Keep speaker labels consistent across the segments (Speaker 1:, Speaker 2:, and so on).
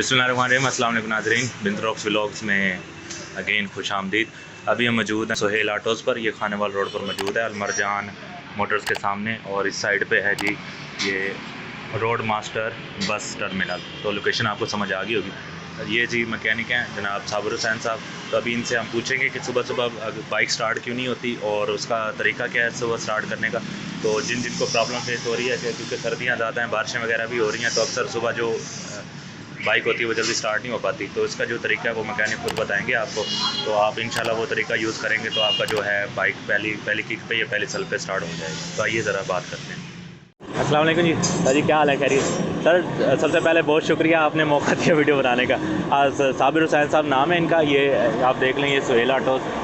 Speaker 1: बिस्मिल्लाहिर्रहमानिर्रहीम, अस्सलाम वालेकुम नाज़रीन। बिंद रॉक्स व्लॉग्स में अगेन खुश आमदीद। अभी हम मौजूद हैं सोहेल आटोज़ पर। ये खानेवाल रोड पर मौजूद है, अलमरजान मोटर्स के सामने। और इस साइड पे है जी ये रोड मास्टर बस टर्मिनल। तो लोकेशन आपको समझ आ गई होगी। ये जी मैकेनिक हैं जनाब साबिर हुसैन साहब। तो अभी इनसे हम पूछेंगे कि सुबह सुबह बाइक स्टार्ट क्यों नहीं होती और उसका तरीका क्या है सुबह स्टार्ट करने का। तो जिनको प्रॉब्लम फेस हो रही है क्योंकि सर्दियाँ ज़्यादा हैं, बारिशें वगैरह भी हो रही हैं, तो अक्सर सुबह जो बाइक होती है वो जल्दी स्टार्ट नहीं हो पाती। तो इसका जो तरीका है वो मैकेनिक खुद बताएंगे आपको। तो आप इंशाल्लाह वो तरीका यूज़ करेंगे तो आपका जो है बाइक पहली किक पे या पहली सल पे स्टार्ट हो जाएगी। तो आइए ज़रा बात करते हैं। अस्सलाम वालेकुम जी। सर जी क्या हाल है, खैरियत? सर सबसे पहले बहुत शुक्रिया आपने मौका दिया वीडियो बनाने का। आज साबिर हुसैन साहब नाम है इनका। ये आप देख लें, ये सोहेल आटोज़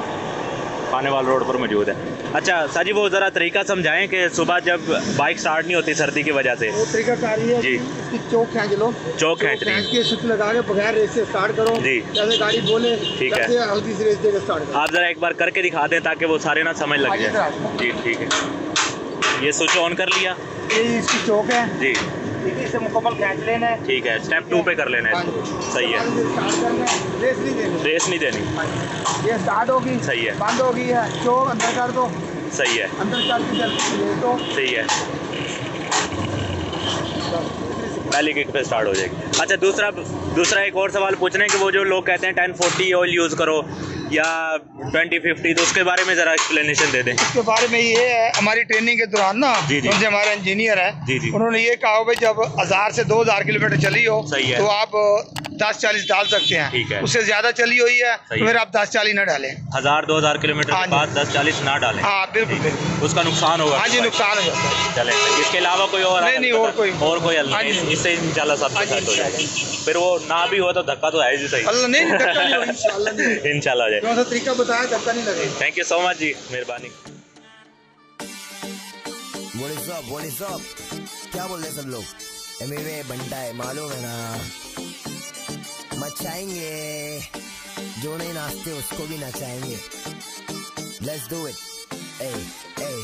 Speaker 1: खानेवाल रोड पर मौजूद है। अच्छा सर जी, वो ज़रा तरीका समझाएं कि सुबह जब बाइक स्टार्ट नहीं होती सर्दी की वजह से।
Speaker 2: वो तरीका कारी है जी, इसकी चौक खींच लो।
Speaker 1: चौक खींच
Speaker 2: के स्विच लगा के बगैर रेस से स्टार्ट करो जी। जैसे गाड़ी बोले ठीक है, हल्की सी रेस देकर स्टार्ट करो।
Speaker 1: आप ज़रा एक बार करके दिखा दें ताकि वो सारे ना समझ लग जाए जी। ठीक है, ये स्विच ऑन कर लिया।
Speaker 2: ये इसकी चौक है
Speaker 1: जी,
Speaker 2: इसे मुकम्मल खींच लेना है।
Speaker 1: ठीक है, स्टेप 2 पे कर लेना है इसको। सही है,
Speaker 2: रेस नहीं देनी।
Speaker 1: रेस नहीं देनी।
Speaker 2: ये स्टार्ट होगी,
Speaker 1: सही है,
Speaker 2: बंद होगी है, चौक अंदर कर दो।
Speaker 1: सही है,
Speaker 2: अंदर कर के रेस दो।
Speaker 1: सही है, पहली किक पे स्टार्ट हो जाएगी। अच्छा दूसरा एक और सवाल पूछना है कि वो जो लोग कहते हैं 1040 ऑयल यूज़ करो या 2050, तो उसके बारे में ज़रा एक्सप्लेनेशन दे दें।
Speaker 2: इसके बारे में ये है, हमारी ट्रेनिंग के दौरान ना उनसे हमारे इंजीनियर है जी, उन्होंने ये कहा भाई जब 1000 से 2000 किलोमीटर चली हो तो आप 10-40 डाल सकते हैं। ठीक है, उससे ज्यादा चली हुई है तो फिर आप 10-40 न डालें।
Speaker 1: 1000-2000 किलोमीटर के बाद 10-40 ना डालें।
Speaker 2: हाँ बिल्कुल,
Speaker 1: उसका नुकसान होगा।
Speaker 2: हाँ जी, नुकसान हो जाता है।
Speaker 1: चले, इसके अलावा कोई और
Speaker 2: नहीं और कोई
Speaker 1: हल नहीं, इससे इंशाल्लाह सब सेट हो जाएगा। फिर वो ना भी हो तो धक्का तो है ही सही।
Speaker 2: अल्लाह नहीं, धक्का नहीं होगा इंशाल्लाह।
Speaker 1: इंशाल्लाह
Speaker 2: कौन सा तरीका बताया, धक्का नहीं लगे।
Speaker 1: थैंक यू सो मच जी, मेहरबानी।
Speaker 3: What is up? क्या बोल रहे सब लोग? एमवे बनता है, मालूम है ना, मचाएंगे, जो नहीं नाचते उसको भी नचाएंगे। Let's do it. Hey, hey.